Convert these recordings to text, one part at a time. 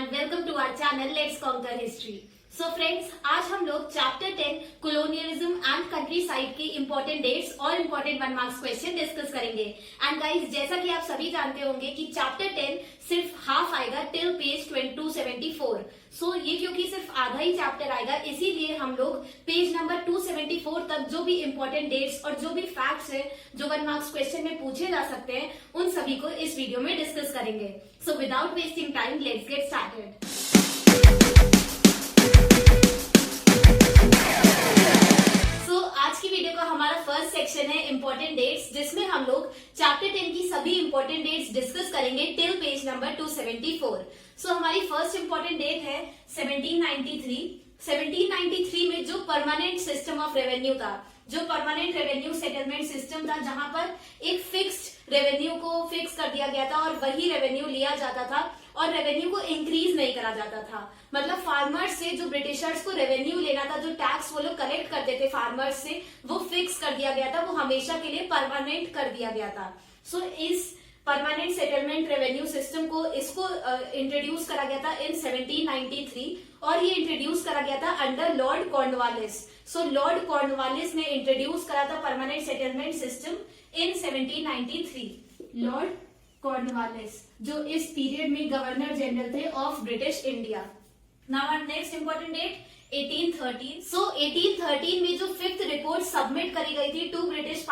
and welcome to our channel Let's Conquer History. So friends, आज हम लोग chapter 10 colonialism and countryside के important dates और important 1 marks question discuss करेंगे. And guys, जैसा कि आप सभी जानते होंगे कि चैप्टर 10 सिर्फ हाफ आएगा टिल पेज 274. सो ये क्योंकि सिर्फ आधा ही चैप्टर आएगा, इसीलिए हम लोग पेज नंबर 274 तक जो भी इंपॉर्टेंट डेट्स और जो भी फैक्ट्स है जो 1 मार्क्स क्वेश्चन में पूछे जा सकते हैं उन सभी को इस वीडियो में डिस्कस करेंगे. So without wasting time let's get started. आज की वीडियो का हमारा फर्स्ट सेक्शन है इंपॉर्टेंट डेट्स, जिसमें हम लोग चैप्टर 10 की सभी इंपॉर्टेंट डेट्स डिस्कस करेंगे टिल पेज नंबर 274. सो हमारी फर्स्ट इंपॉर्टेंट डेट है 1793. 1793 में जो परमानेंट सिस्टम ऑफ रेवेन्यू था, जो परमानेंट रेवेन्यू सेटलमेंट सिस्टम था, जहां पर एक फिक्स्ड रेवेन्यू को फिक्स कर दिया गया था और वही रेवेन्यू लिया जाता था और रेवेन्यू को इंक्रीज नहीं करा जाता था. मतलब फार्मर्स से जो ब्रिटिशर्स को रेवेन्यू लेना था, जो टैक्स वो लोग कलेक्ट करते थे फार्मर्स से, वो फिक्स कर दिया गया था, वो हमेशा के लिए परमानेंट कर दिया गया था. सो इस परमानेंट सेटलमेंट रेवेन्यू सिस्टम को इसको इंट्रोड्यूस करा गया था इन 1793 और ये इंट्रोड्यूस करा गया था under Lord Cornwallis. So Lord Cornwallis ने इंट्रोड्यूस करा था permanent settlement system in 1793. Lord Cornwallis जो इस पीरियड में गवर्नर जनरल थे of British India. Now our next important date 1813. So 1813 में जो फिफ्थ रिपोर्ट सबमिट करी गई थी टू ब्रिटिश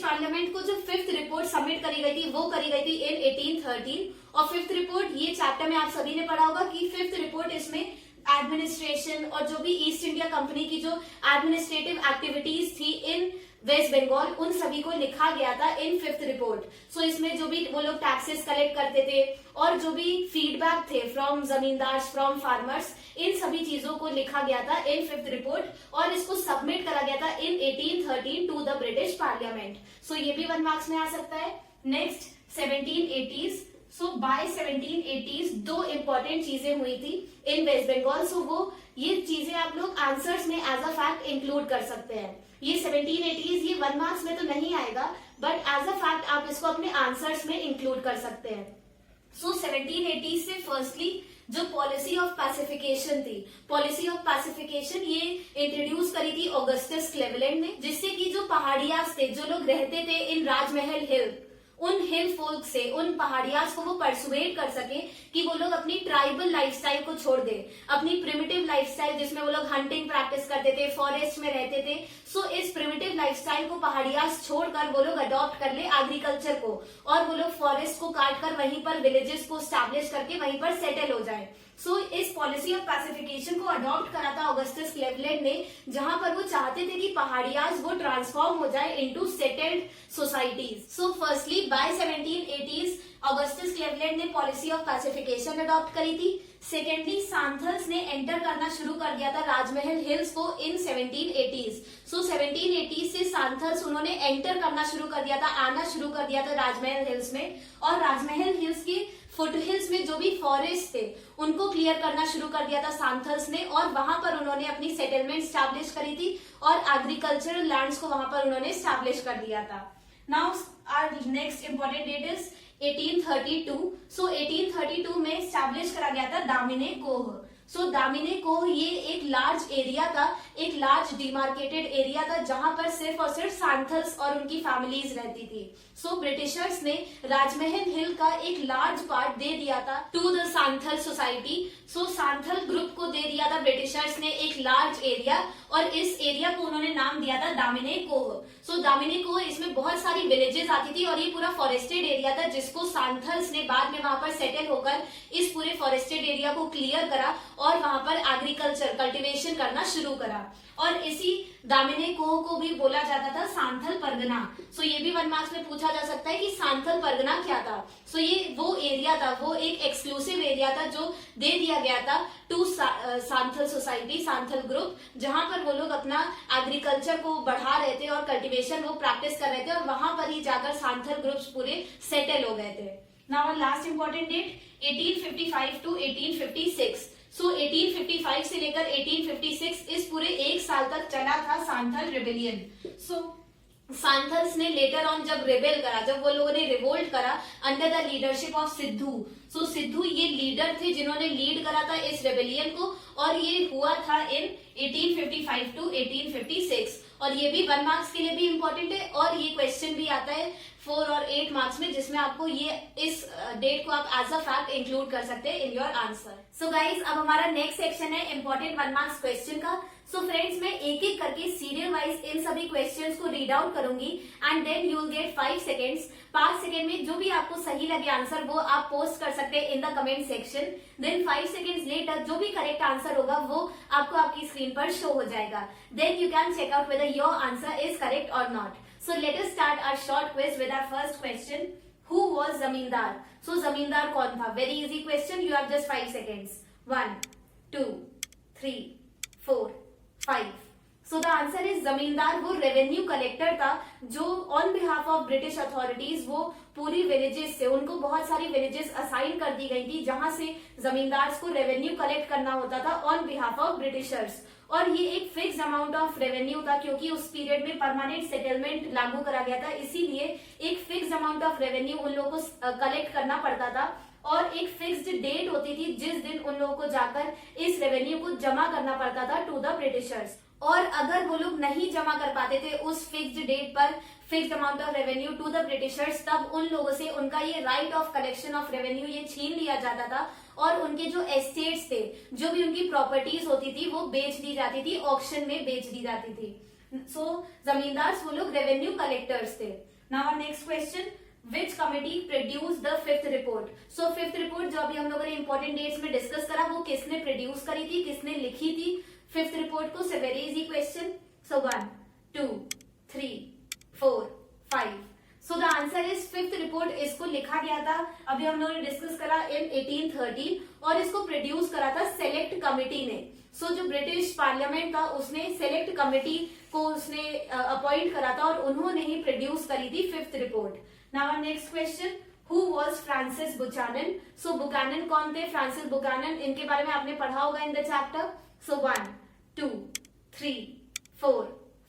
पार्लियामेंट को जो फिफ्थ रिपोर्ट सबमिट करी गई थी वो करी गई थी इन 1813. और फिफ्थ रिपोर्ट, ये चैप्टर में आप सभी ने पढ़ा होगा कि फिफ्थ रिपोर्ट इसमें एडमिनिस्ट्रेशन और जो भी ईस्ट इंडिया कंपनी की जो एडमिनिस्ट्रेटिव एक्टिविटीज थी इन वेस्ट बंगाल, उन सभी को लिखा गया था इन फिफ्थ रिपोर्ट. सो इसमें जो भी वो लोग टैक्सेस कलेक्ट करते थे और जो भी फीडबैक थे फ्रॉम जमींदार, फ्रॉम फार्मर्स, इन सभी चीजों को लिखा गया था इन फिफ्थ रिपोर्ट और इसको सबमिट करा गया था इन 1813 टू द ब्रिटिश पार्लियामेंट. सो ये भी 1 मार्क्स में आ सकता है. Next 1780s. सो बाय 1780s दो इंपॉर्टेंट चीजें हुई थी इन वेस्ट बंगाल. सो वो ये चीजें आप लोग आंसर्स में एज अ फैक्ट इंक्लूड कर सकते हैं. ये 1780s ये 1 मार्क्स में तो नहीं आएगा, बट एज अ फैक्ट आप इसको अपने आंसर्स में इंक्लूड कर सकते हैं. सो 1780s से फर्स्टली जो पॉलिसी ऑफ पैसिफिकेशन थी, पॉलिसी ऑफ पैसिफिकेशन ये इंट्रोड्यूस करी थी ऑगस्टस क्लेवेलैंड ने, जिससे कि जो पहाड़ियाज थे, जो लोग रहते थे इन राजमहल हिल, उन हिल फोल्क से, उन पहाड़ियाज को वो परसुएट कर सके कि वो लोग अपनी ट्राइबल लाइफस्टाइल को छोड़ दे, अपनी प्रिमिटिव लाइफस्टाइल जिसमें वो लोग हंटिंग प्रैक्टिस करते थे, फॉरेस्ट में रहते थे. सो इस प्रिमिटिव लाइफस्टाइल को पहाड़ियाज छोड़कर वो लोग अडॉप्ट कर ले एग्रीकल्चर को और वो लोग फॉरेस्ट को काट कर वहीं पर विलेजेस को स्टैब्लिश करके वहीं पर सेटल हो जाए. सो इस पॉलिसी ऑफ पैसिफिकेशन को अडॉप्ट करा था ऑगस्टस क्लेवेलैंड ने, जहां पर वो चाहते थे कि पहाड़ियाज वो ट्रांसफॉर्म हो जाए into settled societies. So firstly by 1780s Augustus Cleveland ने पॉलिसी ऑफ पैसिफिकेशन अडॉप्ट करी थी. सेकेंडली सांथल्स ने एंटर करना शुरू कर दिया था राजमहल हिल्स को इन 1780s. सो 1780s से सांथल्स उन्होंने एंटर करना शुरू कर दिया था, आना शुरू कर दिया था राजमहल हिल्स में, और राजमहल हिल्स की फुट हिल्स में जो भी फॉरेस्ट थे उनको क्लियर करना शुरू कर दिया था सांथल्स ने, और वहां पर उन्होंने अपनी सेटलमेंट स्टैब्लिश करी थी और एग्रीकल्चरल लैंड्स को वहां पर उन्होंने स्टैब्लिश कर दिया था. Now our next important date is 1832. So 1832 में स्टैब्लिश करा गया था दामिने कोह. सो दामिने कोह ये एक लार्ज एरिया था, एक लार्ज डिमार्केटेड एरिया था, जहां पर सिर्फ और सिर्फ सांथल्स और उनकी फैमिलीज रहती थी. सो ब्रिटिशर्स ने राजमहल हिल का एक लार्ज पार्ट दे दिया था to the Santhal society. So Santhal group को दे दिया था ब्रिटिशर्स ने एक लार्ज एरिया, और इस एरिया को उन्होंने नाम दिया था दामिने कोह. सो दामिने कोह, इसमें बहुत सारी विलेजेस आती थी और ये पूरा फॉरेस्टेड एरिया था, जिसको सांथल्स ने बाद में वहां पर सेटल होकर इस पूरे फॉरेस्टेड एरिया को क्लियर करा और वहां पर एग्रीकल्चर कल्टीवेशन करना शुरू करा. और इसी दामिने कोह को भी बोला जाता था सांथल परगना. सो ये भी 1 मार्क्स में पूछा जा सकता है कि सांथल परगना क्या था. सो ये वो एरिया था, वो एक एक्सक्लूसिव एरिया था जो दे दिया गया था to Santhal society, Santhal group, जहां पर वो लोग अपना एग्रीकल्चर को बढ़ा रहे थे और कल्टीवेशन वो प्रैक्टिस कर रहे थे, और वहां पर ही जाकर सांथल ग्रुप्स पूरे सेटल हो गए थे. Now last important date 1855 to 1856. So 1855 से लेकर 1856 इस पूरे एक साल तक चला था सांथल रिबेलियन. सो सांथल्स ने लेटर ऑन जब रिबेल करा, जब वो लोगों ने रिवोल्ट करा under the leadership of Sidhu. So Sidhu ये लीडर थे जिन्होंने लीड करा था इस रेबेलियन को, और ये हुआ था इन 1855 टू 1856। और ये भी 1 मार्क्स के लिए भी इंपॉर्टेंट है, और ये क्वेश्चन भी आता है 4 और 8 मार्क्स में, जिसमें आपको ये इस डेट को आप एज अ फैक्ट इंक्लूड कर सकते हैं in your answer. So guys, अब हमारा नेक्स्ट सेक्शन है इंपॉर्टेंट 1 मार्क्स क्वेश्चन का। सो फ्रेंड्स, मैं एक एक करके सीरियल वाइज इन सभी क्वेश्चंस को रीड आउट करूंगी and then you will get 5 seconds. 5 second में जो भी आपको सही लगे आंसर वो आप पोस्ट कर सकते हैं in the comment section. Then 5 seconds later जो भी करेक्ट आंसर होगा वो आपको आपकी स्क्रीन पर शो हो जाएगा। Then you can check out whether your answer is correct और not. So let us start our short quiz with our first question. Who was जमींदार? So जमींदार कौन था? Very easy question. You have just 5 seconds. 1, 2, 3, 4, 5. So the answer is जमींदार वो revenue collector था जो on behalf of British authorities वो पूरी विलेजेस से, उनको बहुत सारी विलेजेस असाइन कर दी गई थी जहां से जमींदार को रेवेन्यू कलेक्ट करना होता था ऑन बिहाफ ऑफ ब्रिटिशर्स। और ये एक फिक्स अमाउंट ऑफ रेवेन्यू था क्योंकि उस पीरियड में परमानेंट सेटलमेंट लागू करा गया था, इसीलिए एक फिक्स अमाउंट ऑफ रेवेन्यू उन लोगों को कलेक्ट करना पड़ता था और एक फिक्स्ड डेट होती थी जिस दिन उन लोगों को जाकर इस रेवेन्यू को जमा करना पड़ता था टू द ब्रिटिशर्स। और अगर वो लोग नहीं जमा कर पाते थे उस फिक्स्ड डेट पर fixed amount of revenue to the Britishers, तब उन लोगों से उनका ये right of collection of revenue ये छीन लिया जाता था और उनके जो एस्टेट्स थे, जो भी उनकी प्रॉपर्टीज होती थी वो बेच दी जाती थी, ऑक्शन में बेच दी जाती थी। सो जमींदार वो लोग रेवेन्यू कलेक्टर्स थे। Now next question, which committee produce the 5th report? So 5th report जो अभी हम लोगों ने इंपॉर्टेंट डेट्स में डिस्कस करा वो किसने प्रोड्यूस करी थी, किसने लिखी थी 5th रिपोर्ट को? Very easy question. So 1, 2, 3, 4, 5। So the answer is 5th report इसको लिखा गया था, अभी हम लोगों ने डिस्कस करा इन 1813 और इसको प्रोड्यूस करा था सेलेक्ट कमिटी ने। सो जो ब्रिटिश पार्लियामेंट था उसने सेलेक्ट कमिटी को उसने अपॉइंट करा था और उन्होंने ही प्रोड्यूस करी थी 5th report. Now next question, who was Francis Buchanan? So Buchanan कौन थे? फ्रांसिस बुचानन, इनके बारे में आपने पढ़ा होगा in the chapter. So 1, 2, 3, 4,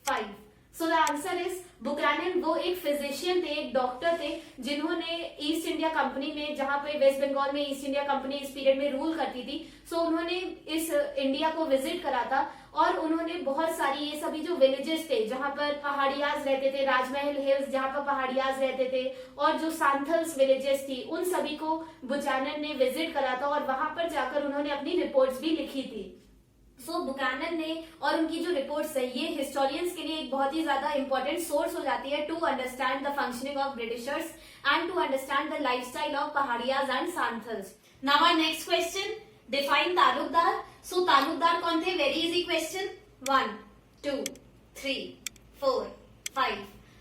5। So the answer is Buchanan वो एक फिजिशियन थे, एक डॉक्टर थे जिन्होंने ईस्ट इंडिया कंपनी में, जहां पे वेस्ट बंगाल में ईस्ट इंडिया कंपनी इस पीरियड में रूल करती थी, सो उन्होंने इस इंडिया को विजिट करा था और उन्होंने बहुत सारी ये सभी जो विलेजेस थे जहां पर पहाड़ियाज रहते थे, राजमहल हिल्स जहां पर पहाड़ियाज रहते थे और जो सांथल्स विलेजेस थी उन सभी को बुचानन ने विजिट करा था और वहां पर जाकर उन्होंने अपनी रिपोर्ट्स भी लिखी थी। सो बुचानन ने और उनकी जो रिपोर्ट्स है ये हिस्टोरियंस के लिए एक बहुत ही ज्यादा इंपॉर्टेंट सोर्स हो जाती है to understand the functioning of Britishers and to understand the lifestyle of Paharias and Santhals. Now our next question, define talukdar. So talukdar कौन थे? Very easy question. 1, 2, 3, 4, 5।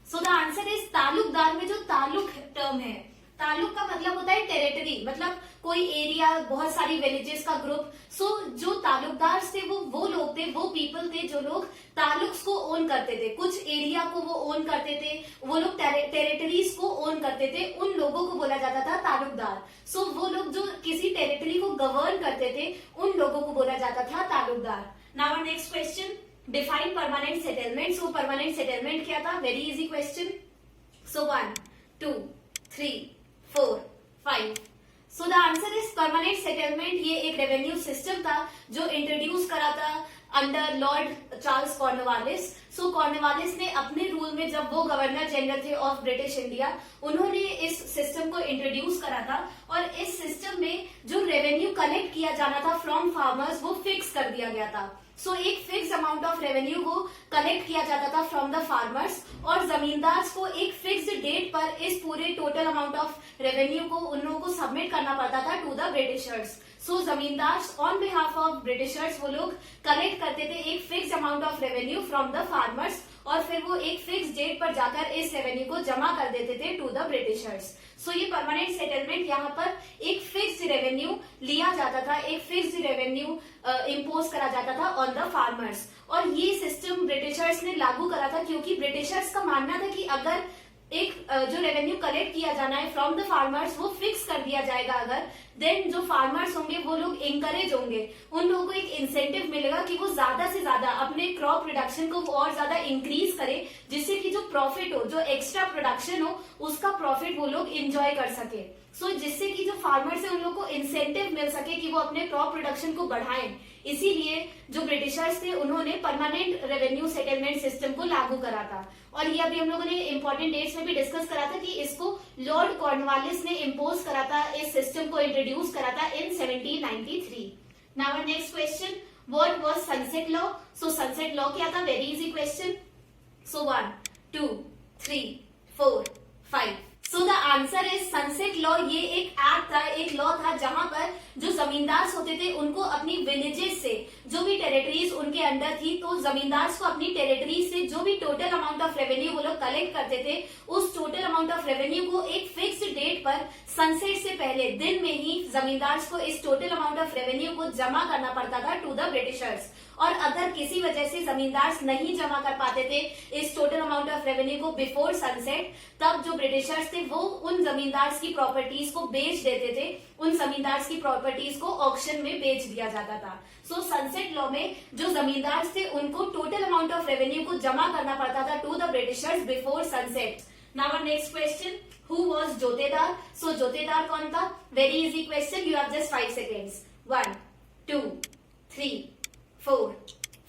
So the answer is talukdar में जो तालुक टर्म है, तालुक का मतलब होता है टेरिटरी, मतलब कोई एरिया, बहुत सारी विलेजेस का ग्रुप। सो जो तालुकदार थे वो लोग थे, वो पीपल थे जो लोग तालुक्स को ओन करते थे, कुछ एरिया को वो ओन करते थे, वो लोग टेरिटरीज को ओन करते थे, उन लोगों को बोला जाता था तालुकदार। सो वो लोग जो किसी टेरिटरी को गवर्न करते थे उन लोगों को बोला जाता था Talukdar. Now next question, define permanent settlement. सो परमानेंट सेटलमेंट क्या था? Very easy question. So 1, 2, 3, 4, 5। So the answer is permanent settlement ये एक रेवेन्यू सिस्टम था जो इंट्रोड्यूस करा था अंडर लॉर्ड चार्ल्स कॉर्नवालिस। सो कॉर्नवालिस ने अपने रूल में, जब वो गवर्नर जनरल थे ऑफ ब्रिटिश इंडिया, उन्होंने इस सिस्टम को इंट्रोड्यूस करा था और इस सिस्टम में जो रेवेन्यू कलेक्ट किया जाना था फ्रॉम फार्मर्स वो फिक्स कर दिया गया था। सो एक फिक्स अमाउंट ऑफ रेवेन्यू वो कलेक्ट किया जाता था फ्रॉम द फार्मर्स और जमींदार को एक फिक्स्ड डेट पर इस पूरे टोटल अमाउंट ऑफ रेवेन्यू को उन लोगों को सबमिट करना पड़ता था टू द ब्रिटिशर्स। सो जमींदार ऑन बिहाफ ऑफ ब्रिटिशर्स वो लोग कलेक्ट करते थे एक fix amount of revenue from the farmers और फिर वो एक फिक्स डेट पर जाकर इस रेवेन्यू को जमा कर देते थे टू द ब्रिटिशर्स। सो ये परमानेंट सेटलमेंट, यहाँ पर एक फिक्स रेवेन्यू लिया जाता था, एक फिक्स रेवेन्यू इम्पोज करा जाता था ऑन द फार्मर्स और ये सिस्टम ब्रिटिशर्स ने लागू करा था क्योंकि ब्रिटिशर्स का मानना था कि अगर एक जो रेवेन्यू कलेक्ट किया जाना है फ्रॉम द फार्मर्स वो फिक्स कर दिया जाएगा अगर, देन जो फार्मर्स होंगे वो लोग इंकरेज होंगे, उन लोगों को एक इंसेंटिव मिलेगा कि वो ज्यादा से ज्यादा अपने क्रॉप प्रोडक्शन को और ज्यादा इंक्रीज करे, जिससे कि जो प्रॉफिट हो, जो एक्स्ट्रा प्रोडक्शन हो, उसका प्रॉफिट वो लोग इंजॉय कर सके। जिससे कि जो फार्मर्स है उन लोग को इंसेंटिव मिल सके कि वो अपने क्रॉप प्रोडक्शन को बढ़ाएं। इसीलिए जो ब्रिटिशर्स थे उन्होंने परमानेंट रेवेन्यू सेटलमेंट सिस्टम को लागू करा था। और ये अभी हम लोगों ने इंपॉर्टेंट डेट्स में भी डिस्कस करा था कि इसको लॉर्ड कॉर्नवालिस ने इम्पोज करा था, इस सिस्टम को इंट्रोड्यूस करा था इन 1793। Now next question, what was sunset law? Sunset law क्या था? Very easy question. 1 2 3 4 5। The answer is sunset law. ये एक एक्ट था, एक लॉ था जहां पर जो जमींदार होते थे उनको अपनी विलेजेस से जो भी टेरिटरीज उनके अंडर थी, तो जमींदार को अपनी टेरिटरी से जो भी टोटल अमाउंट ऑफ रेवेन्यू वो लोग कलेक्ट करते थे, उस टोटल अमाउंट ऑफ रेवेन्यू को एक फिक्स्ड डेट पर सनसेट से पहले दिन में ही जमींदार को इस टोटल अमाउंट ऑफ रेवेन्यू को जमा करना पड़ता था टू द ब्रिटिशर्स। और अगर किसी वजह से जमींदार नहीं जमा कर पाते थे इस टोटल अमाउंट ऑफ रेवेन्यू को बिफोर सनसेट, तब जो ब्रिटिशर्स थे वो उन जमींदार की प्रॉपर्टीज को बेच देते थे, उन जमींदार की प्रॉपर्टीज को ऑक्शन में बेच दिया जाता था। सनसेट लॉ में जो जमींदार थे उनको टोटल अमाउंट ऑफ रेवेन्यू को जमा करना पड़ता था to the Britishers before sunset. Now next question, who was jotedar? Jotedar कौन था? Very easy question, you have just 5 seconds. 1 2 3 4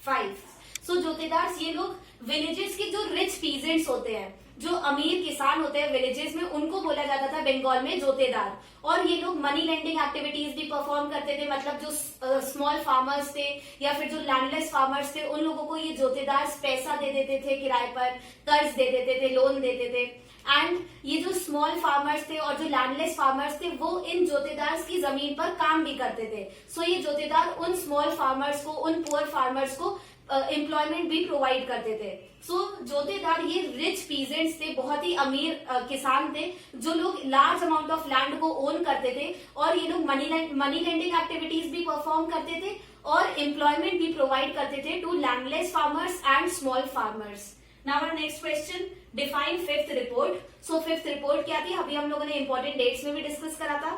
5। Jotedar ये लोग विलेजेस के जो रिच पीजेंट्स होते हैं, जो अमीर किसान होते हैं विलेजेस में, उनको बोला जाता था बंगाल में जोतेदार। और ये लोग मनी लेंडिंग एक्टिविटीज भी परफॉर्म करते थे, मतलब जो स्मॉल फार्मर्स थे या फिर जो लैंडलेस फार्मर्स थे उन लोगों को ये जोतेदार पैसा दे देते थे किराए पर, कर्ज दे देते थे, लोन देते थे। एंड ये जो स्मॉल फार्मर्स थे और जो लैंडलेस फार्मर्स थे वो इन जोतेदार की जमीन पर काम भी करते थे। ये जोतेदार उन स्मॉल फार्मर्स को, उन पुअर फार्मर्स को एम्प्लॉयमेंट भी प्रोवाइड करते थे। जोतेदार ये रिच पीजेंट्स थे, बहुत ही अमीर किसान थे, जो लोग लार्ज अमाउंट ऑफ लैंड को ओन करते थे। और ये लोग मनी लेंडिंग एक्टिविटीज भी परफॉर्म करते थे और एम्प्लॉयमेंट भी प्रोवाइड करते थे to landless farmers and small farmers. Now next question, define fifth report. Fifth report क्या थी? अभी हम लोगों ने इंपॉर्टेंट डेट्स में भी डिस्कस करा था।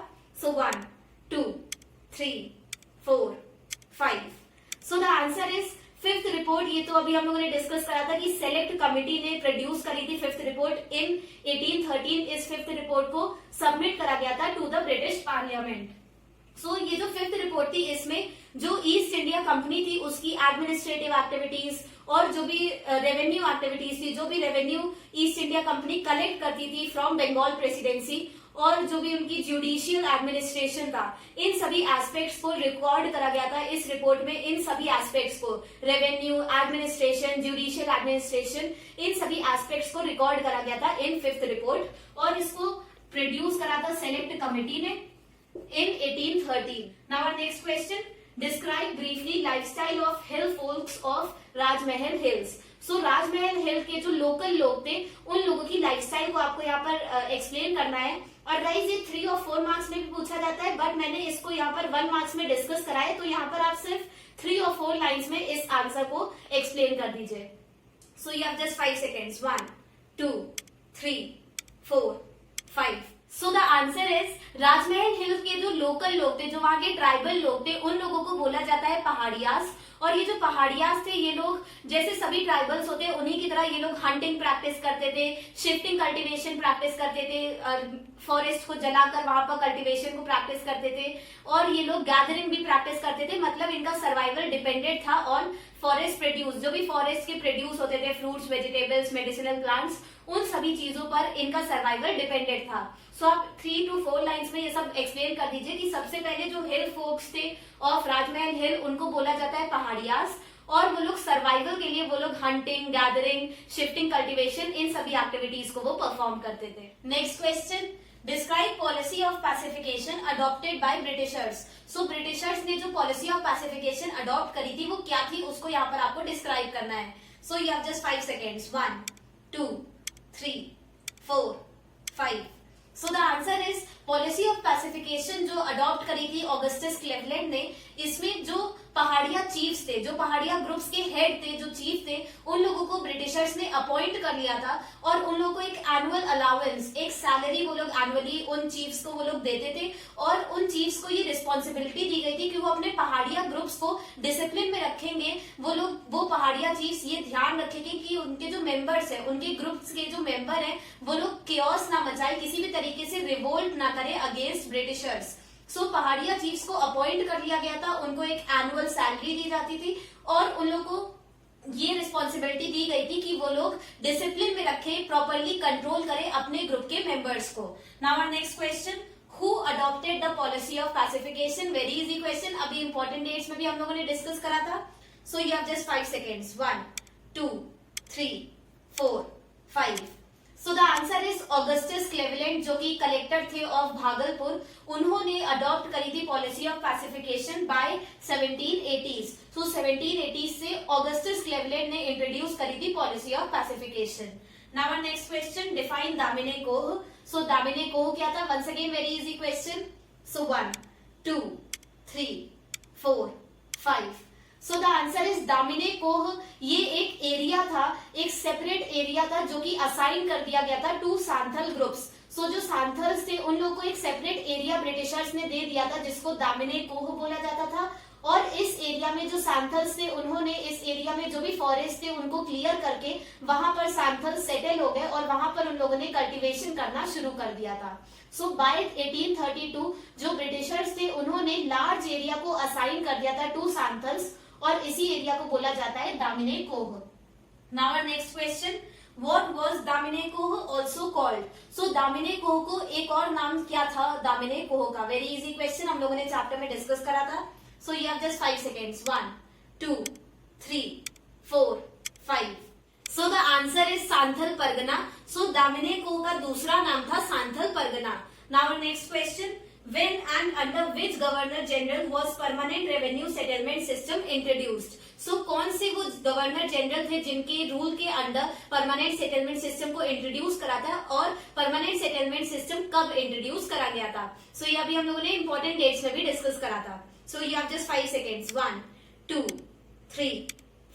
1 2 3 4 5। The answer is fifth report. ये तो अभी हम लोगों ने डिस्कस करा था कि सेलेक्ट कमिटी ने प्रोड्यूस करी थी फिफ्थ रिपोर्ट इन 1813। इस फिफ्थ रिपोर्ट को सबमिट करा गया था टू द ब्रिटिश पार्लियामेंट। ये जो फिफ्थ रिपोर्ट थी, इसमें जो ईस्ट इंडिया कंपनी थी उसकी एडमिनिस्ट्रेटिव एक्टिविटीज और जो भी रेवेन्यू एक्टिविटीज थी, जो भी revenue east India company collect करती थी फ्रॉम बंगाल प्रेसिडेंसी, और जो भी उनकी जुडिशियल एडमिनिस्ट्रेशन था, इन सभी एस्पेक्ट्स को रिकॉर्ड करा गया था इस रिपोर्ट में। इन सभी एस्पेक्ट्स को, रेवेन्यू, एडमिनिस्ट्रेशन, जुडिशियल एडमिनिस्ट्रेशन, इन सभी एस्पेक्ट्स को रिकॉर्ड करा गया था इन फिफ्थ रिपोर्ट। और इसको प्रोड्यूस करा था सेलेक्ट कमिटी ने in 1813. Now our next question, describe briefly lifestyle of hill folks of Rajmahal hills. Rajmahal hill के जो लोकल लोग थे उन लोगों की लाइफस्टाइल को आपको यहाँ पर एक्सप्लेन करना है। और गाइस ये 3 और 4 मार्क्स में भी पूछा जाता है, बट मैंने इसको यहाँ पर 1 मार्क्स में डिस्कस करा है, तो यहाँ पर आप सिर्फ 3 और 4 लाइन्स में इस आंसर को एक्सप्लेन कर दीजिए। You have just 5 seconds. 1 2 3 4 5। The answer is Rajmahal hills के जो लोकल लोग थे, जो वहां के ट्राइबल लोग थे, उन लोगों को बोला जाता है पहाड़ियास। और ये जो पहाड़ियास थे, ये लोग जैसे सभी ट्राइबल्स होते हैं उन्हीं की तरह ये लोग हंटिंग प्रैक्टिस करते थे, शिफ्टिंग कल्टीवेशन प्रैक्टिस करते थे, फॉरेस्ट को जलाकर वहां पर कल्टीवेशन को प्रैक्टिस करते थे, और ये लोग गैदरिंग भी प्रैक्टिस करते थे। मतलब इनका सर्वाइवल डिपेंडेंट था ऑन फॉरेस्ट प्रोड्यूस, जो भी फॉरेस्ट के प्रोड्यूस होते थे, फ्रूट्स, वेजिटेबल्स, मेडिसिनल प्लांट्स, उन सभी चीजों पर इनका सर्वाइवल डिपेंडेंट था। आप 3 to 4 लाइन्स में ये सब एक्सप्लेन कर दीजिए कि सबसे पहले जो हिल फोक्स थे ऑफ राजमहल हिल, उनको बोला जाता है पहाड़ियास, और वो लोग सर्वाइवल के लिए वो लोग हंटिंग, गैदरिंग, शिफ्टिंग, कल्टीवेशन, इन सभी एक्टिविटीज को वो परफॉर्म करते थे। Next question, describe policy of pacification adopted by Britishers. Britishers ने जो पॉलिसी ऑफ पैसिफिकेशन अडॉप्ट करी थी वो क्या थी, उसको यहाँ पर आपको डिस्क्राइब करना है। You have just 5 seconds. 1 2 3 4 5। The answer is policy of pacification जो अडॉप्ट करी थी ऑगस्टस क्लेवलैंड ने। इसमें जो पहाड़िया चीफ्स थे, जो पहाड़िया ग्रुप्स के हेड थे, जो चीफ थे, उन लोगों को ब्रिटिशर्स ने अपॉइंट कर लिया था, और उन लोगों को एक एनुअल अलाउंस, एक सैलरी वो लोग एनुअली उन चीफ्स को वो लोग देते थे। और उन चीफ्स को ये रिस्पॉन्सिबिलिटी दी गई थी कि वो अपने पहाड़िया ग्रुप्स को डिसिप्लिन में रखेंगे, वो पहाड़िया चीफ्स ये ध्यान रखेंगे कि उनके जो मेंबर्स हैं, उनके ग्रुप्स के जो मेंबर हैं, वो लोग केओस ना मचाए, किसी भी तरीके से रिवोल्ट ना करे अगेंस्ट ब्रिटिशर्स। सो पहाड़िया चीफ्स को अपॉइंट कर लिया गया था, उनको एक एनुअल सैलरी दी जाती थी और उन लोगों को ये रिस्पॉन्सिबिलिटी दी गई थी कि वो लोग डिसिप्लिन में रखे, प्रॉपरली कंट्रोल करें अपने ग्रुप के मेंबर्स को। Now our next question, who adopted the policy of pacification? Very easy question, अभी इंपॉर्टेंट डेट्स में भी हम लोगों ने डिस्कस करा था। So you have just 5 seconds, 1 2 3 4 5। So the answer is Augustus Cleveland, जो कि कलेक्टर थे ऑफ भागलपुर। उन्होंने अडॉप्ट करी थी policy of pacification by 1780s। So 1780s से ऑगस्टस क्लेवेलैंड ने इंट्रोड्यूस करी थी policy of pacification. Now our next question, define Damin i Koh. So Damin i Koh क्या था? Once again very easy question. So 1 2 3 4 5। So the answer is Damin i Koh, ये एक एरिया था, एक सेपरेट एरिया था जो कि असाइन कर दिया गया था टू सांथल ग्रुप्स। सो जो सांथल्स थे उन लोगों को एक सेपरेट एरिया ब्रिटिशर्स ने दे दिया था जिसको दामिने कोह बोला जाता था। और इस एरिया में जो सांथल्स थे उन्होंने इस एरिया में जो भी फॉरेस्ट थे उनको क्लियर करके वहां पर सांथल्स सेटल हो गए और वहां पर उन लोगों ने कल्टीवेशन करना शुरू कर दिया था। सो बाय 1832 जो ब्रिटिशर्स थे उन्होंने लार्ज एरिया को असाइन कर दिया था टू सांथल्स और इसी एरिया को बोला जाता है Damin i Koh. Now our next question, what was Damin i Koh also called? So Damin i Koh को एक और नाम क्या था दामिने कोह का? वेरी इजी क्वेश्चन, हम लोगों ने चैप्टर में डिस्कस करा था। So you have just 5 seconds, 1 2 3 4 5। So the answer is Santhal Pargana. So Damin i Koh का दूसरा नाम था Santhal Pargana. Now our next question, when and under which governor general was permanent revenue settlement system introduced? So कौन से वो गवर्नर जनरल थे जिनके रूल के अंडर परमानेंट सेटलमेंट सिस्टम को इंट्रोड्यूस करा था और परमानेंट सेटलमेंट सिस्टम कब इंट्रोड्यूस करा गया था? सो ये अभी हम लोगों ने इंपॉर्टेंट डेट्स में भी डिस्कस करा था। So you have just 5 seconds, 1 2 3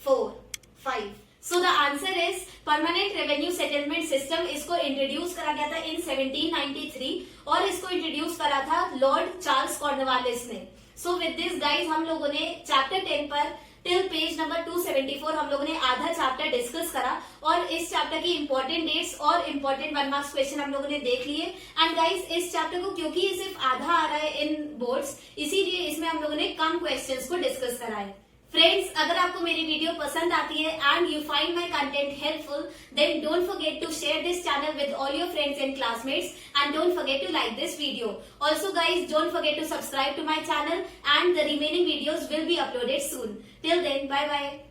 4 5। So the answer is permanent revenue settlement system. इसको इंट्रोड्यूस करा गया था इन 1793 और इसको इंट्रोड्यूस करा था लॉर्ड चार्ल्स कॉर्नवालिस ने। सो विद दिस गाइज हम लोगों ने चैप्टर 10 पर टिल पेज नंबर 274 हम लोगों ने आधा चैप्टर डिस्कस करा और इस चैप्टर की इंपॉर्टेंट डेट्स और इंपॉर्टेंट 1 मार्क्स क्वेश्चन हम लोगों ने देख लिए। एंड गाइज इस चैप्टर को क्योंकि ये सिर्फ आधा आ रहा है इन बोर्ड्स, इसीलिए इसमें हम लोगों ने कम क्वेश्चंस को डिस्कस करा है। फ्रेंड्स, अगर आपको मेरी वीडियो पसंद आती है and you find my content helpful, then don't forget to share this channel with all your friends and classmates and don't forget to like this video. Also guys don't forget to subscribe to my channel and the remaining videos will be uploaded soon. Till then, bye bye.